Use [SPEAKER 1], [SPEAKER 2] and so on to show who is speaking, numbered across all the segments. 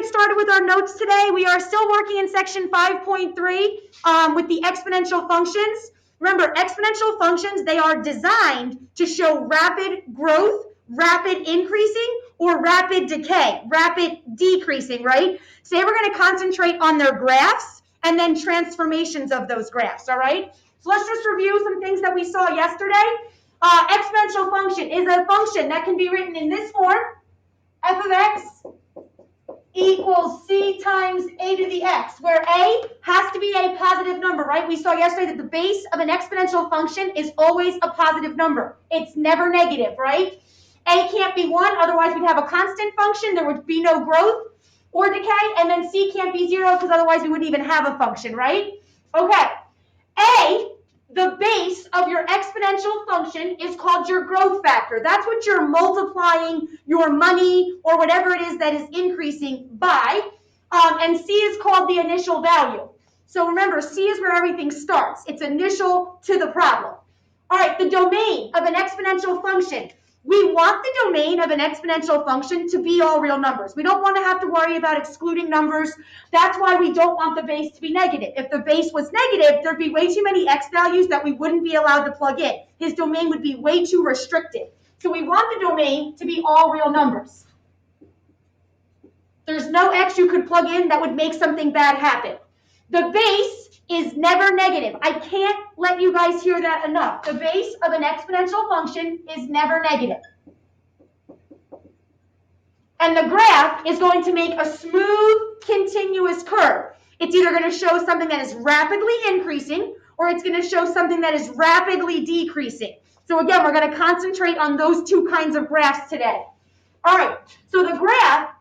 [SPEAKER 1] started with our notes today. We are still working in section 5.3 with the exponential functions. Remember, exponential functions, they are designed to show rapid growth, rapid increasing, or rapid decay, rapid decreasing, right? Today we're going to concentrate on their graphs and then transformations of those graphs, all right? So let's just review some things that we saw yesterday. Exponential function is a function that can be written in this form, f of x equals c times a to the x, where a has to be a positive number, right? We saw yesterday that the base of an exponential function is always a positive number. It's never negative, right? A can't be 1, otherwise we'd have a constant function. There would be no growth or decay, and then c can't be 0 because otherwise we wouldn't even have a function, right? Okay, a, the base of your exponential function, is called your growth factor. That's what you're multiplying your money or whatever it is that is increasing by. And c is called the initial value. So remember, c is where everything starts. It's initial to the problem. All right, the domain of an exponential function. We want the domain of an exponential function to be all real numbers. We don't want to have to worry about excluding numbers. That's why we don't want the base to be negative. If the base was negative, there'd be way too many x values that we wouldn't be allowed to plug in. His domain would be way too restricted. So we want the domain to be all real numbers. There's no x you could plug in that would make something bad happen. The base is never negative. I can't let you guys hear that enough. The base of an exponential function is never negative. And the graph is going to make a smooth, continuous curve. It's either going to show something that is rapidly increasing, or it's going to show something that is rapidly decreasing. So again, we're going to concentrate on those two kinds of graphs today. All right, so the graph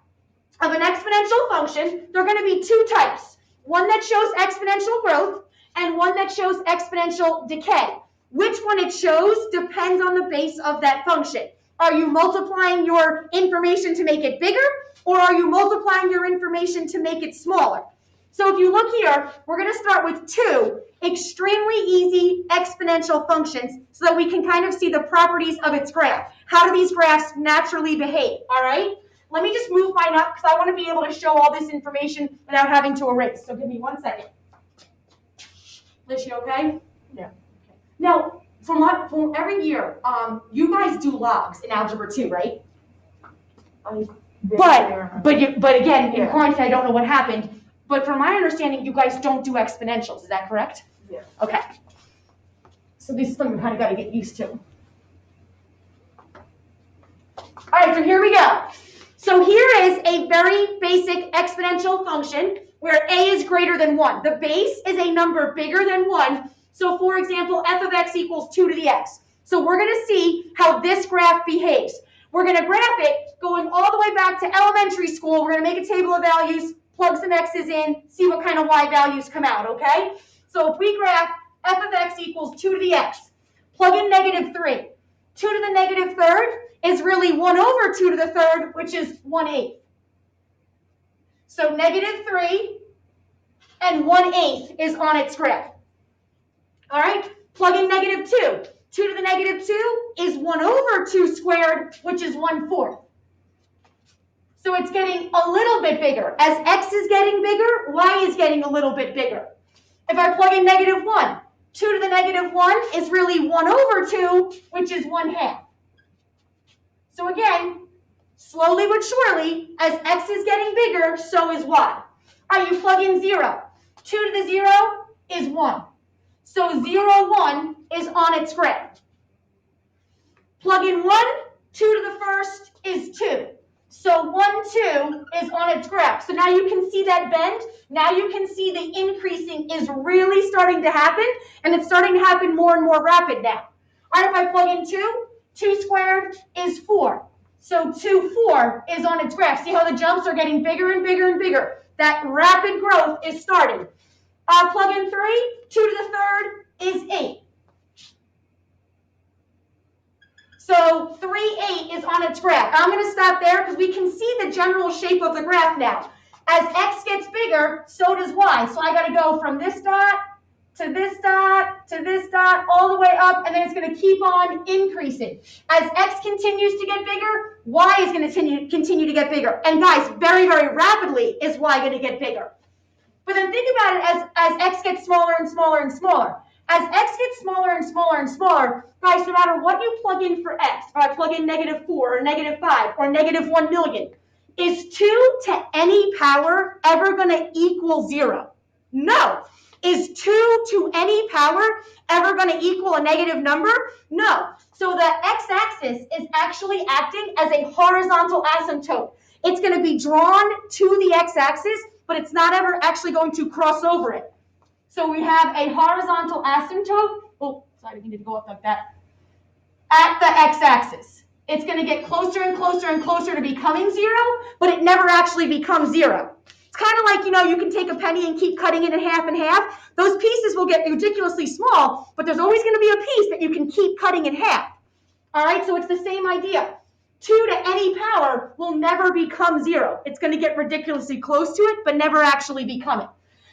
[SPEAKER 1] of an exponential function, there are going to be two types. One that shows exponential growth and one that shows exponential decay. Which one it shows depends on the base of that function. Are you multiplying your information to make it bigger, or are you multiplying your information to make it smaller? So if you look here, we're going to start with two extremely easy exponential functions so that we can kind of see the properties of its graph. How do these graphs naturally behave, all right? Let me just move mine up because I want to be able to show all this information without having to erase. So give me 1 second. Liz, you okay? Yeah. Okay. Now, from every year, you guys do logs in Algebra 2, right? But again, in quarantine, I don't know what happened. But from my understanding, you guys don't do exponentials. Is that correct? Yeah. Okay. So this is something we kind of got to get used to. All right, so here we go. So here is a very basic exponential function where a is greater than 1. The base is a number bigger than 1. So for example, f of x equals 2 to the x. So we're going to see how this graph behaves. We're going to graph it going all the way back to elementary school. We're going to make a table of values, plug some x's in, see what kind of y values come out, okay? So if we graph f of x equals 2 to the x, plug in negative 3. 2 to the negative third is really 1 over 2 to the third, which is 1/8. So negative 3 and 1/8 is on its graph. All right, plug in negative 2. 2 to the negative 2 is 1 over 2 squared, which is 1/4. So it's getting a little bit bigger. As x is getting bigger, y is getting a little bit bigger. If I plug in negative 1, 2 to the negative 1 is really 1 over 2, which is 1/2. So again, slowly but surely, as x is getting bigger, so is y. All right, you plug in 0. 2 to the 0 is 1. So 0, 1 is on its graph. Plug in 1, 2 to the first is 2. So 1, 2 is on its graph. So now you can see that bend. Now you can see the increasing is really starting to happen, and it's starting to happen more and more rapid now. All right, if I plug in 2, 2 squared is 4. So 2, 4 is on its graph. See how the jumps are getting bigger and bigger and bigger. That rapid growth is starting. Plug in 3, 2 to the third is 8. So 3, 8 is on its graph. I'm going to stop there because we can see the general shape of the graph now. As x gets bigger, so does y. So I got to go from this dot to this dot, all the way up, and then it's going to keep on increasing. As x continues to get bigger, y is going to continue to get bigger. And guys, very, very rapidly is y going to get bigger. But then think about it as x gets smaller and smaller and smaller. As x gets smaller and smaller and smaller, guys, no matter what you plug in for x, if I plug in -4 or -5 or -1 million, is 2 to any power ever going to equal 0? No. Is 2 to any power ever going to equal a negative number? No. So the x-axis is actually acting as a horizontal asymptote. It's going to be drawn to the x-axis, but it's not ever actually going to cross over it. So we have a horizontal asymptote. Oh, sorry, we need to go up like that. At the x-axis. It's going to get closer and closer and closer to becoming 0, but it never actually becomes 0. It's kind of like, you can take a penny and keep cutting it in half and half. Those pieces will get ridiculously small, but there's always going to be a piece that you can keep cutting in half. All right, so it's the same idea. 2 to any power will never become 0. It's going to get ridiculously close to it, but never actually become it.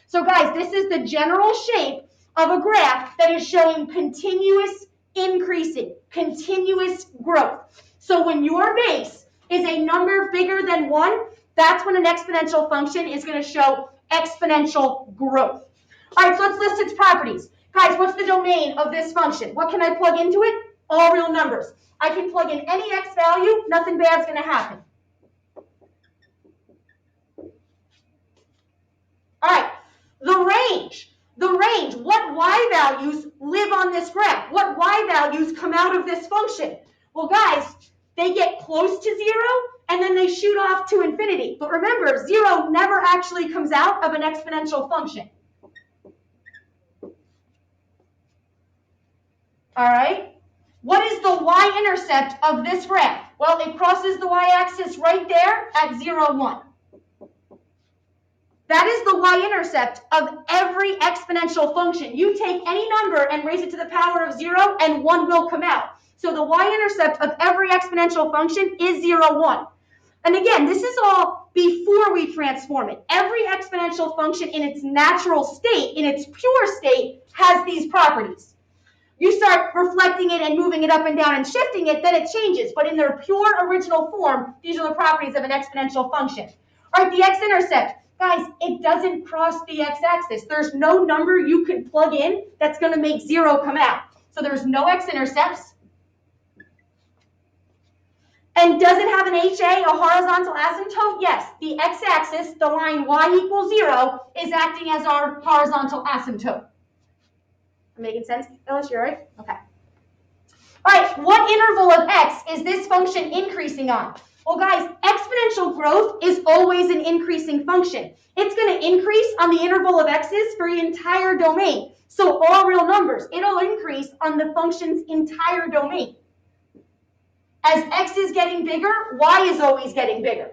[SPEAKER 1] So guys, this is the general shape of a graph that is showing continuous increasing, continuous growth. So when your base is a number bigger than 1, that's when an exponential function is going to show exponential growth. All right, so let's list its properties. Guys, what's the domain of this function? What can I plug into it? All real numbers. I can plug in any x value, nothing bad's going to happen. All right, the range, what y values live on this graph? What y values come out of this function? Well, guys, they get close to 0, and then they shoot off to infinity. But remember, 0 never actually comes out of an exponential function. All right? What is the y-intercept of this graph? Well, it crosses the y-axis right there at 0, 1. That is the y-intercept of every exponential function. You take any number and raise it to the power of 0, and 1 will come out. So the y-intercept of every exponential function is 0, 1. And again, this is all before we transform it. Every exponential function in its natural state, in its pure state, has these properties. You start reflecting it and moving it up and down and shifting it, then it changes. But in their pure original form, these are the properties of an exponential function. All right, the x-intercept. Guys, it doesn't cross the x-axis. There's no number you could plug in that's going to make 0 come out. So there's no x-intercepts. And does it have an HA, a horizontal asymptote? Yes. The x-axis, the line y equals 0, is acting as our horizontal asymptote. I'm making sense, Phyllis? You all right? Okay. All right, what interval of x is this function increasing on? Well, guys, exponential growth is always an increasing function. It's going to increase on the interval of x's for the entire domain. So all real numbers, it'll increase on the function's entire domain. As x is getting bigger, y is always getting bigger.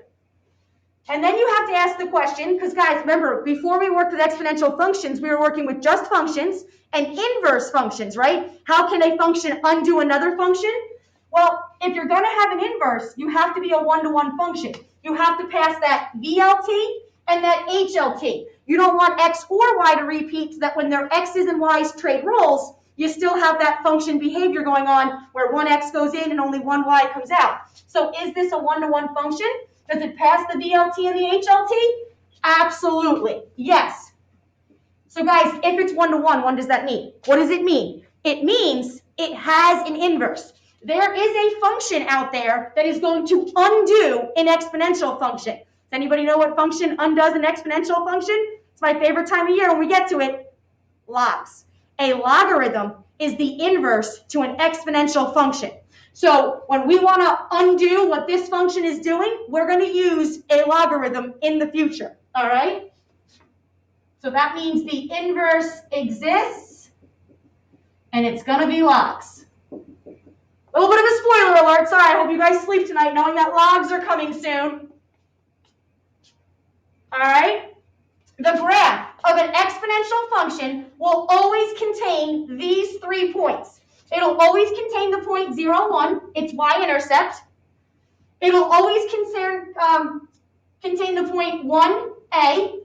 [SPEAKER 1] And then you have to ask the question, because guys, remember, before we worked with exponential functions, we were working with just functions and inverse functions, right? How can a function undo another function? Well, if you're going to have an inverse, you have to be a one-to-one function. You have to pass that VLT and that HLT. You don't want x or y to repeat so that when their x's and y's trade roles, you still have that function behavior going on where one x goes in and only one y comes out. So is this a one-to-one function? Does it pass the VLT and the HLT? Absolutely, yes. So guys, if it's one-to-one, what does that mean? What does it mean? It means it has an inverse. There is a function out there that is going to undo an exponential function. Does anybody know what function undoes an exponential function? It's my favorite time of year when we get to it. Logs. A logarithm is the inverse to an exponential function. So when we want to undo what this function is doing, we're going to use a logarithm in the future, all right? So that means the inverse exists, and it's going to be logs. A little bit of a spoiler alert. Sorry, I hope you guys sleep tonight knowing that logs are coming soon. All right? The graph of an exponential function will always contain these 3 points. It'll always contain the point 0, 1, its y-intercept. It'll always contain the point 1, a.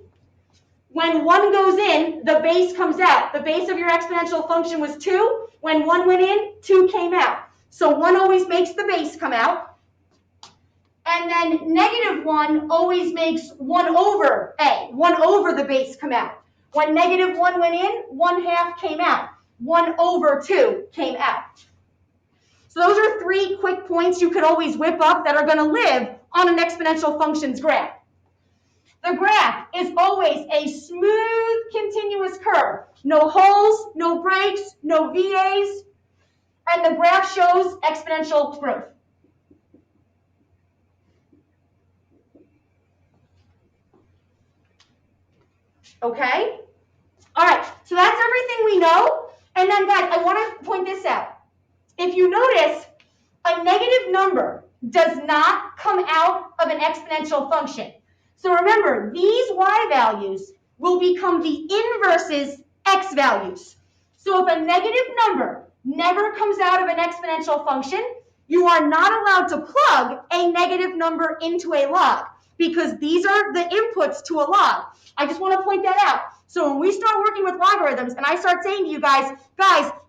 [SPEAKER 1] When 1 goes in, the base comes out. The base of your exponential function was 2. When 1 went in, 2 came out. So 1 always makes the base come out. And then -1 always makes 1 over a, 1 over the base come out. When -1 went in, 1/2 came out. 1 over 2 came out. So those are 3 quick points you could always whip up that are going to live on an exponential functions graph. The graph is always a smooth, continuous curve. No holes, no breaks, no VAs, and the graph shows exponential growth. Okay? All right, so that's everything we know. And then, guys, I want to point this out. If you notice, a negative number does not come out of an exponential function. So remember, these y values will become the inverses x values. So if a negative number never comes out of an exponential function, you are not allowed to plug a negative number into a log because these are the inputs to a log. I just want to point that out. So when we start working with logarithms and I start saying to you guys,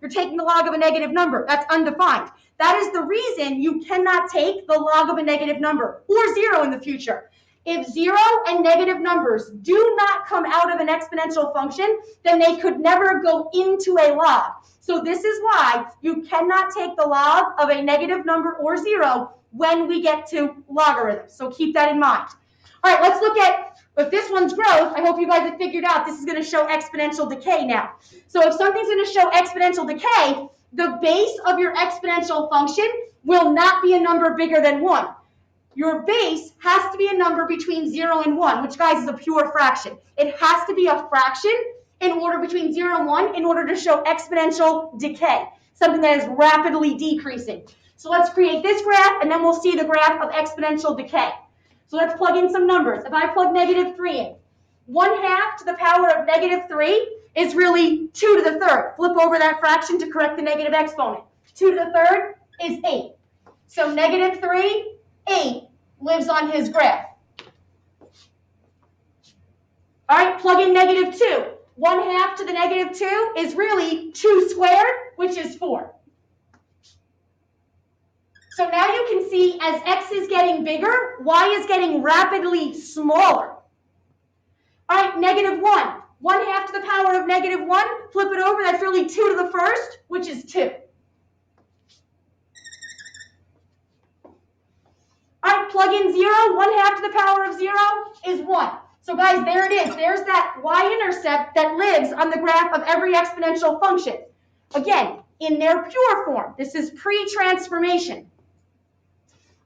[SPEAKER 1] you're taking the log of a negative number, that's undefined. That is the reason you cannot take the log of a negative number or 0 in the future. If 0 and negative numbers do not come out of an exponential function, then they could never go into a log. So this is why you cannot take the log of a negative number or 0 when we get to logarithms. So keep that in mind. All right, let's look at, if this one's growth, I hope you guys have figured out this is going to show exponential decay now. So if something's going to show exponential decay, the base of your exponential function will not be a number bigger than 1. Your base has to be a number between 0 and 1, which, guys, is a pure fraction. It has to be a fraction in order between 0 and 1 in order to show exponential decay, something that is rapidly decreasing. So let's create this graph, and then we'll see the graph of exponential decay. So let's plug in some numbers. If I plug -3 in, 1/2 to the power of -3 is really 2 to the third. Flip over that fraction to correct the negative exponent. 2 to the third is 8. So -3, 8 lives on his graph. All right, plug in -2. 1/2 to the -2 is really 2 squared, which is 4. So now you can see as x is getting bigger, y is getting rapidly smaller. All right, -1. 1/2 to the power of -1, flip it over, that's really 2 to the first, which is 2. All right, plug in 0, 1/2 to the power of 0 is 1. So guys, there it is. There's that y-intercept that lives on the graph of every exponential function. Again, in their pure form. This is pre-transformation.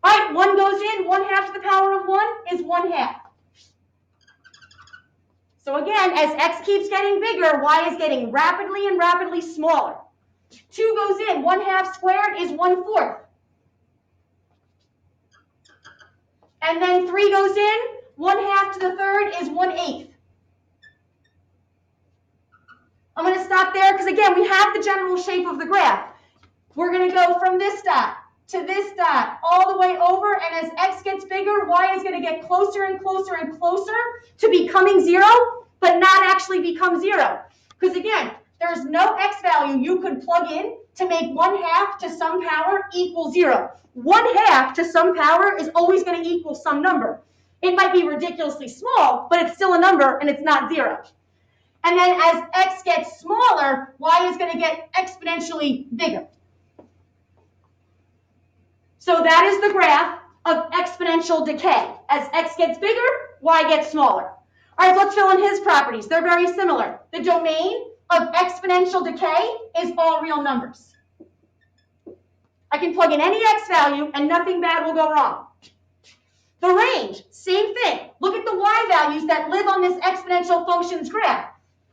[SPEAKER 1] All right, 1 goes in, 1/2 to the power of 1 is 1/2. So again, as x keeps getting bigger, y is getting rapidly and rapidly smaller. 2 goes in, 1/2 squared is 1/4. And then 3 goes in, 1/2 to the third is 1/8. I'm going to stop there because, again, we have the general shape of the graph. We're going to go from this dot to this dot all the way over, and as x gets bigger, y is going to get closer and closer and closer to becoming 0, but not actually become 0. Because, again, there's no x value you could plug in to make 1/2 to some power equal 0. 1/2 to some power is always going to equal some number. It might be ridiculously small, but it's still a number, and it's not 0. And then as x gets smaller, y is going to get exponentially bigger. So that is the graph of exponential decay. As x gets bigger, y gets smaller. All right, let's fill in his properties. They're very similar. The domain of exponential decay is all real numbers. I can plug in any x value and nothing bad will go wrong. The range, same thing. Look at the y values that live on this exponential functions graph.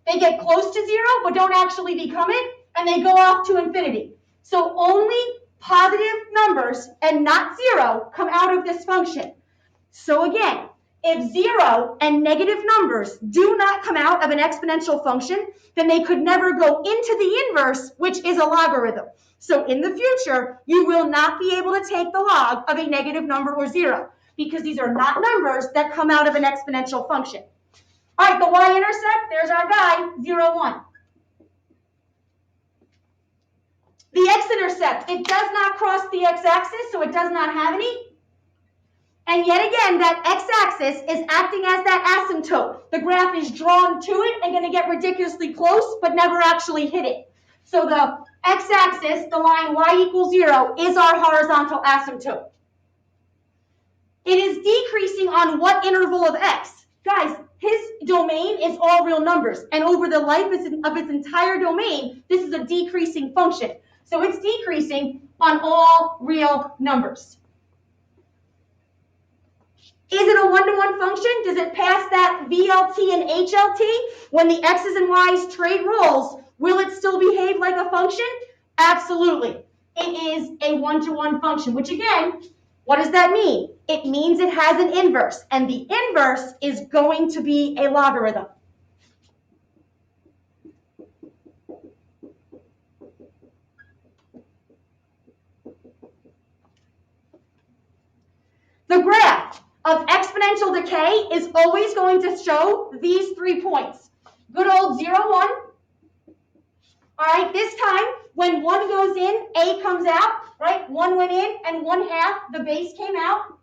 [SPEAKER 1] They get close to 0 but don't actually become it, and they go off to infinity. So only positive numbers and not 0 come out of this function. So again, if 0 and negative numbers do not come out of an exponential function, then they could never go into the inverse, which is a logarithm. So in the future, you will not be able to take the log of a negative number or 0 because these are not numbers that come out of an exponential function. All right, the y-intercept, there's our guy, 0, 1. The x-intercept, it does not cross the x-axis, so it does not have any. And yet again, that x-axis is acting as that asymptote. The graph is drawn to it and going to get ridiculously close, but never actually hit it. So the x-axis, the line y equals 0, is our horizontal asymptote. It is decreasing on what interval of x? Guys, his domain is all real numbers. And over the life of its entire domain, this is a decreasing function. So it's decreasing on all real numbers. Is it a one-to-one function? Does it pass that VLT and HLT? When the x's and y's trade roles, will it still behave like a function? Absolutely. It is a one-to-one function, which again, what does that mean? It means it has an inverse, and the inverse is going to be a logarithm. The graph of exponential decay is always going to show these 3 points. Good old 0, 1. All right, this time, when 1 goes in, A comes out, right? 1 went in, and 1/2, the base came out.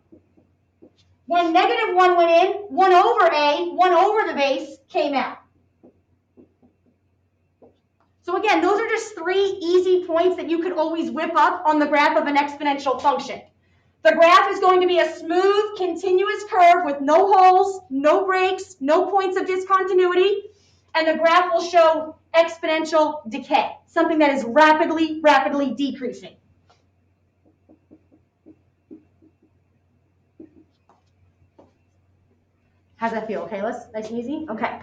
[SPEAKER 1] When -1 went in, 1 over A, 1 over the base came out. So again, those are just 3 easy points that you could always whip up on the graph of an exponential function. The graph is going to be a smooth, continuous curve with no holes, no breaks, no points of discontinuity, and the graph will show exponential decay, something that is rapidly, rapidly decreasing. How's that feel? Okay, nice and easy? Okay.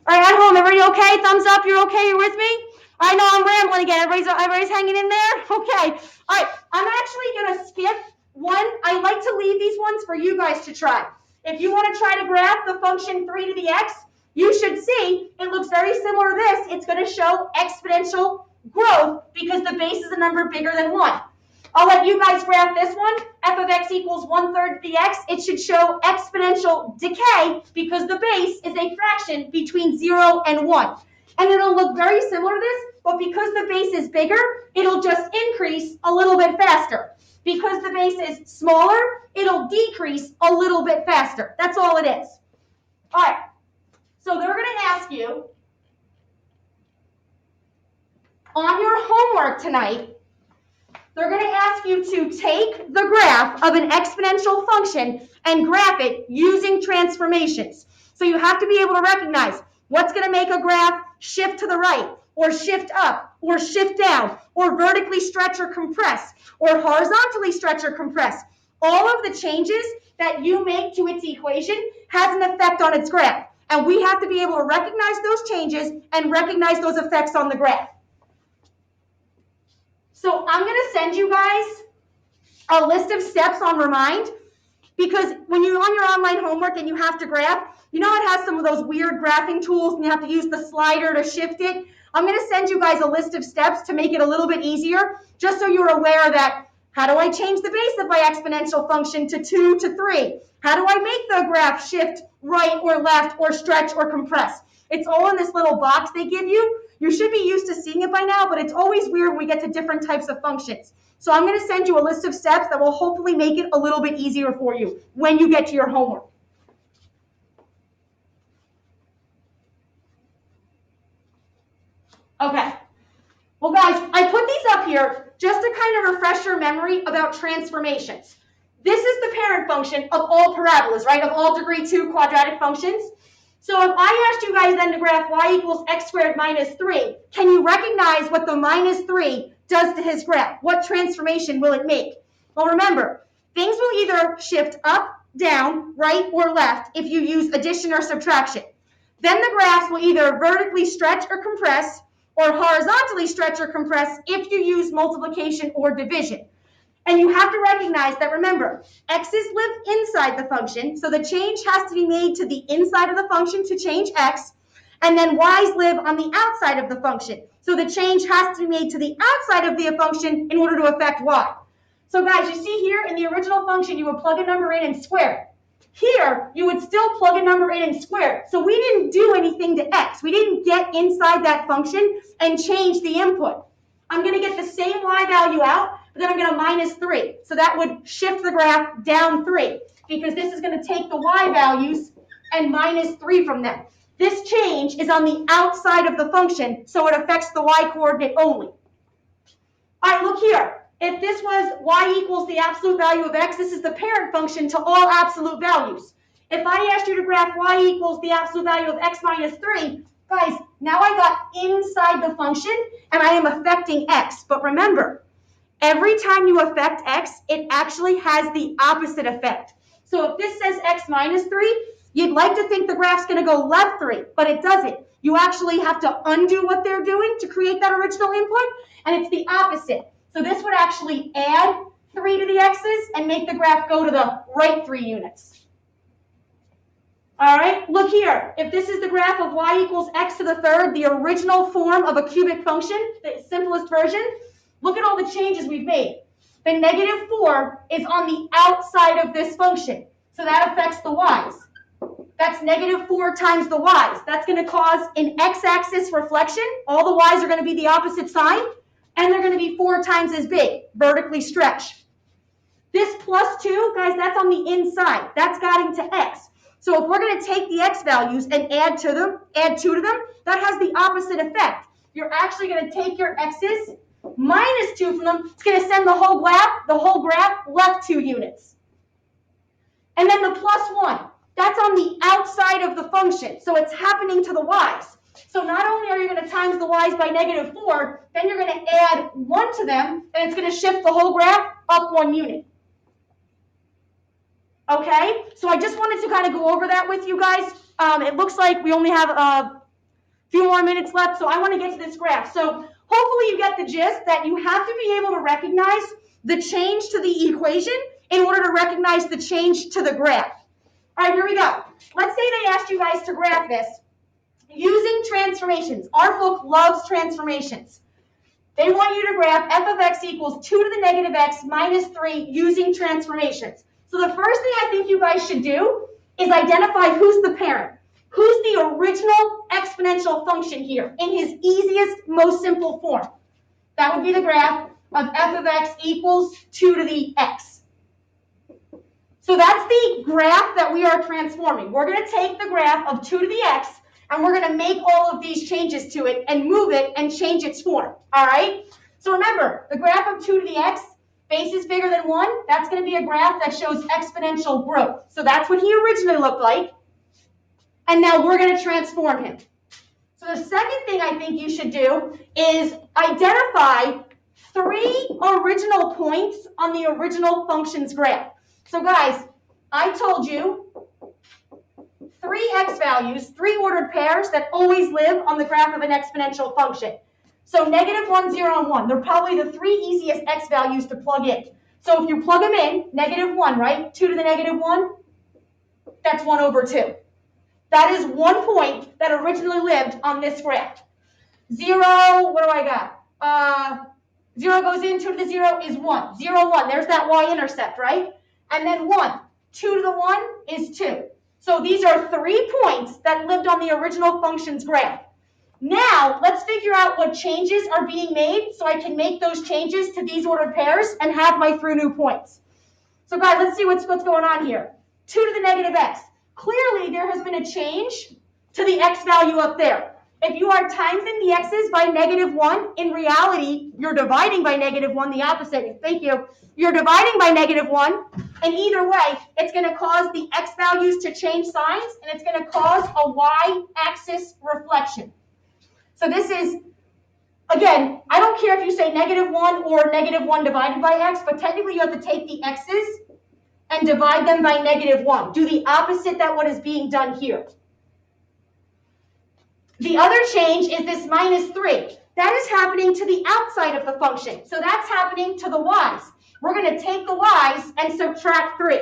[SPEAKER 1] All right, at home, everybody okay? Thumbs up, you're okay, you're with me? I know I'm rambling again. Everybody's hanging in there? Okay. All right, I'm actually going to skip one. I like to leave these ones for you guys to try. If you want to try to graph the function 3 to the x, you should see it looks very similar to this. It's going to show exponential growth because the base is a number bigger than 1. I'll let you guys graph this one. F of x equals 1/3 of the x. It should show exponential decay because the base is a fraction between 0 and 1. And it'll look very similar to this, but because the base is bigger, it'll just increase a little bit faster. Because the base is smaller, it'll decrease a little bit faster. That's all it is. All right. So they're going to ask you on your homework tonight, they're going to ask you to take the graph of an exponential function and graph it using transformations. So you have to be able to recognize what's going to make a graph shift to the right, or shift up, or shift down, or vertically stretch or compress, or horizontally stretch or compress. All of the changes that you make to its equation has an effect on its graph. And we have to be able to recognize those changes and recognize those effects on the graph. So I'm going to send you guys a list of steps on Remind, because when you're on your online homework and you have to graph, you know it has some of those weird graphing tools and you have to use the slider to shift it. I'm going to send you guys a list of steps to make it a little bit easier, just so you're aware that how do I change the base of my exponential function to 2 to 3? How do I make the graph shift right or left or stretch or compress? It's all in this little box they give you. You should be used to seeing it by now, but it's always weird when we get to different types of functions. So I'm going to send you a list of steps that will hopefully make it a little bit easier for you when you get to your homework. Okay. Well, guys, I put these up here just to kind of refresh your memory about transformations. This is the parent function of all parabolas, right? Of all degree 2 quadratic functions. So if I asked you guys then to graph y equals x squared minus 3, can you recognize what the minus 3 does to his graph? What transformation will it make? Well, remember, things will either shift up, down, right, or left if you use addition or subtraction. Then the graphs will either vertically stretch or compress, or horizontally stretch or compress if you use multiplication or division. And you have to recognize that, remember, x's live inside the function, so the change has to be made to the inside of the function to change x, and then y's live on the outside of the function, so the change has to be made to the outside of the function in order to affect y. So guys, you see here in the original function, you would plug a number in and square it. Here, you would still plug a number in and square it. So we didn't do anything to x. We didn't get inside that function and change the input. I'm going to get the same y value out, but then I'm going to minus 3. So that would shift the graph down 3, because this is going to take the y values and minus 3 from them. This change is on the outside of the function, so it affects the y coordinate only. All right, look here. If this was y equals the absolute value of x, this is the parent function to all absolute values. If I asked you to graph y equals the absolute value of x minus 3, guys, now I got inside the function and I am affecting x. But remember, every time you affect x, it actually has the opposite effect. So if this says x minus 3, you'd like to think the graph's going to go left 3, but it doesn't. You actually have to undo what they're doing to create that original input, and it's the opposite. So this would actually add 3 to the x's and make the graph go to the right 3 units. All right, look here. If this is the graph of y equals x to the third, the original form of a cubic function, the simplest version, look at all the changes we've made. The negative 4 is on the outside of this function, so that affects the y's. That's negative 4 times the y's. That's going to cause an x-axis reflection. All the y's are going to be the opposite sign, and they're going to be 4 times as big, vertically stretched. This plus 2, guys, that's on the inside. That's guiding to x. So if we're going to take the x values and add 2 to them, that has the opposite effect. You're actually going to take your x's, minus 2 from them. It's going to send the whole graph left 2 units. And then the plus 1, that's on the outside of the function. So it's happening to the y's. So not only are you going to times the y's by negative 4, then you're going to add 1 to them, and it's going to shift the whole graph up 1 unit. Okay, so I just wanted to kind of go over that with you guys. It looks like we only have a few more minutes left, so I want to get to this graph. So hopefully you get the gist that you have to be able to recognize the change to the equation in order to recognize the change to the graph. All right, here we go. Let's say they asked you guys to graph this using transformations. Our book loves transformations. They want you to graph f of x equals 2 to the negative x minus 3 using transformations. So the first thing I think you guys should do is identify who's the parent. Who's the original exponential function here in his easiest, most simple form? That would be the graph of f of x equals 2 to the x. So that's the graph that we are transforming. We're going to take the graph of 2 to the x, and we're going to make all of these changes to it and move it and change its form. All right? So remember, the graph of 2 to the x, base is bigger than 1. That's going to be a graph that shows exponential growth. So that's what he originally looked like. And now we're going to transform him. So the second thing I think you should do is identify 3 original points on the original function's graph. So guys, I told you 3 x values, 3 ordered pairs that always live on the graph of an exponential function. So negative 1, 0, and 1. They're probably the 3 easiest x values to plug in. So if you plug them in, negative 1, right? 2 to the negative 1, that's 1 over 2. That is 1 point that originally lived on this graph. 0, what do I got? 0 goes in, 2 to the 0 is 1. 0, 1, there's that y-intercept, right? And then 1, 2 to the 1 is 2. So these are 3 points that lived on the original function's graph. Now, let's figure out what changes are being made so I can make those changes to these ordered pairs and have my 3 new points. So guys, let's see what's going on here. 2 to the negative x. Clearly, there has been a change to the x value up there. If you are timesing the x's by negative 1, in reality, you're dividing by negative 1, the opposite. Thank you. You're dividing by negative 1, and either way, it's going to cause the x values to change signs, and it's going to cause a y-axis reflection. So this is, again, I don't care if you say negative 1 or negative 1 divided by x, but technically you have to take the x's and divide them by negative 1. Do the opposite than what is being done here. The other change is this minus 3. That is happening to the outside of the function. So that's happening to the y's. We're going to take the y's and subtract 3.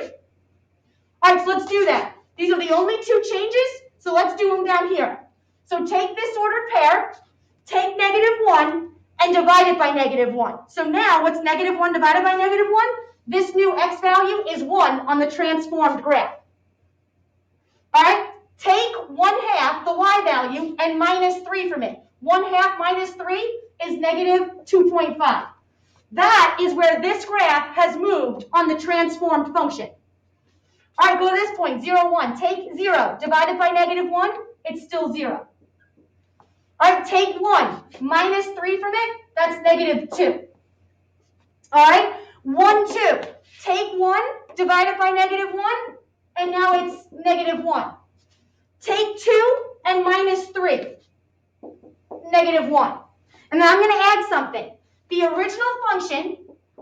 [SPEAKER 1] All right, so let's do that. These are the only 2 changes, so let's do them down here. So take this ordered pair, take negative 1, and divide it by negative 1. So now, what's negative 1 divided by negative 1? This new x value is 1 on the transformed graph. All right, take 1/2, the y value, and minus 3 from it. 1/2 minus 3 is negative 2.5. That is where this graph has moved on the transformed function. All right, go to this point, 0, 1. Take 0, divided by negative 1, it's still 0. All right, take 1, minus 3 from it, that's negative 2. All right, 1, 2. Take 1, divided by negative 1, and now it's negative 1. Take 2 and minus 3, negative 1. And then I'm going to add something. The original function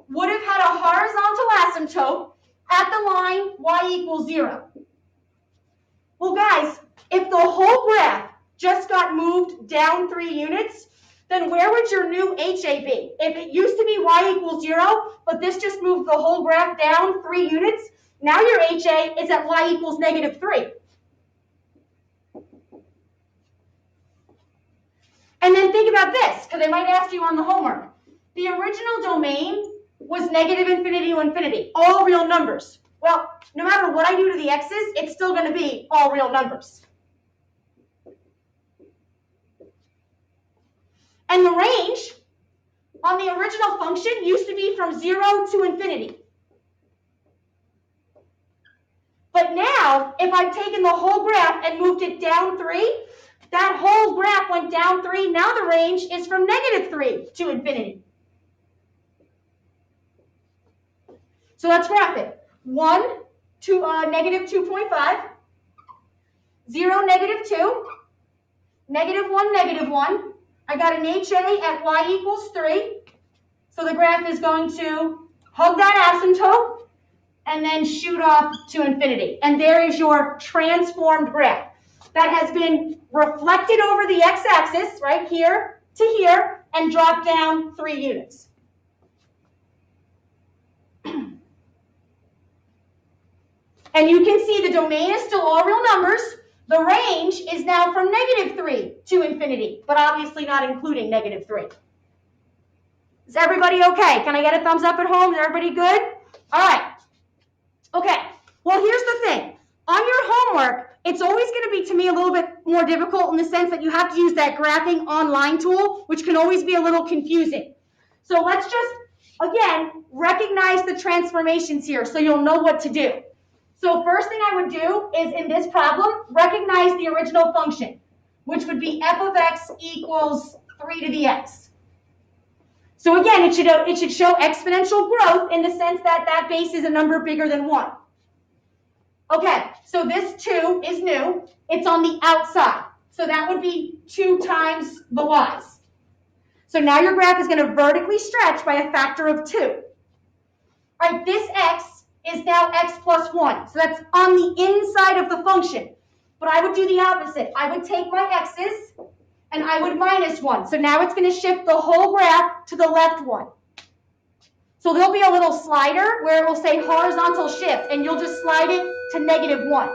[SPEAKER 1] would have had a horizontal asymptote at the line y equals 0. Well, guys, if the whole graph just got moved down 3 units, then where would your new HA be? If it used to be y equals 0, but this just moved the whole graph down 3 units, now your HA is at y equals negative 3. And then think about this, because they might ask you on the homework. The original domain was negative infinity to infinity, all real numbers. Well, no matter what I do to the x's, it's still going to be all real numbers. And the range on the original function used to be from 0 to infinity. But now, if I've taken the whole graph and moved it down 3, that whole graph went down 3. Now the range is from negative 3 to infinity. So let's graph it. 1 to negative 2.5, 0, negative 2, negative 1, negative 1. I got an HA at y equals 3. So the graph is going to hug that asymptote and then shoot off to infinity. And there is your transformed graph that has been reflected over the x-axis, right here to here, and dropped down 3 units. And you can see the domain is still all real numbers. The range is now from negative 3 to infinity, but obviously not including negative 3. Is everybody okay? Can I get a thumbs up at home? Is everybody good? All right. Okay. Well, here's the thing. On your homework, it's always going to be, to me, a little bit more difficult in the sense that you have to use that graphing online tool, which can always be a little confusing. So let's just, again, recognize the transformations here so you'll know what to do. So first thing I would do is, in this problem, recognize the original function, which would be f of x equals 3 to the x. So again, it should show exponential growth in the sense that that base is a number bigger than 1. Okay, so this 2 is new. It's on the outside. So that would be 2 times the y's. So now your graph is going to vertically stretch by a factor of 2. All right, this x is now x plus 1. So that's on the inside of the function. But I would do the opposite. I would take my x's and I would minus 1. So now it's going to shift the whole graph to the left one. So there'll be a little slider where it will say horizontal shift, and you'll just slide it to negative 1.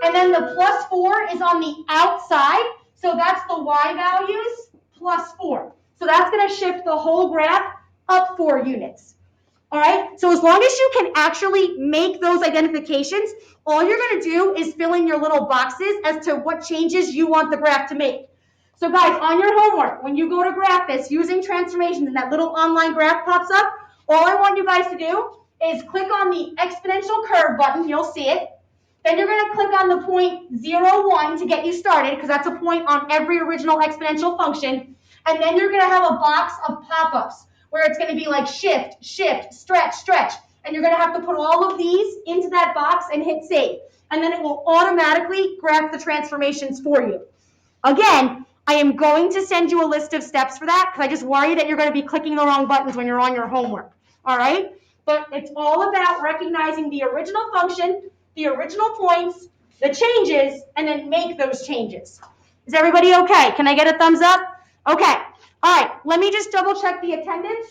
[SPEAKER 1] And then the plus 4 is on the outside. So that's the y values plus 4. So that's going to shift the whole graph up 4 units. All right, so as long as you can actually make those identifications, all you're going to do is fill in your little boxes as to what changes you want the graph to make. So guys, on your homework, when you go to graph this using transformations and that little online graph pops up, all I want you guys to do is click on the exponential curve button. You'll see it. Then you're going to click on the point 0, 1 to get you started, because that's a point on every original exponential function. And then you're going to have a box of pop-ups where it's going to be like shift, shift, stretch, stretch. And you're going to have to put all of these into that box and hit save. And then it will automatically graph the transformations for you. Again, I am going to send you a list of steps for that, because I just worry that you're going to be clicking the wrong buttons when you're on your homework. All right? But it's all about recognizing the original function, the original points, the changes, and then make those changes. Is everybody okay? Can I get a thumbs up? Okay. All right. Let me just double check the attendance.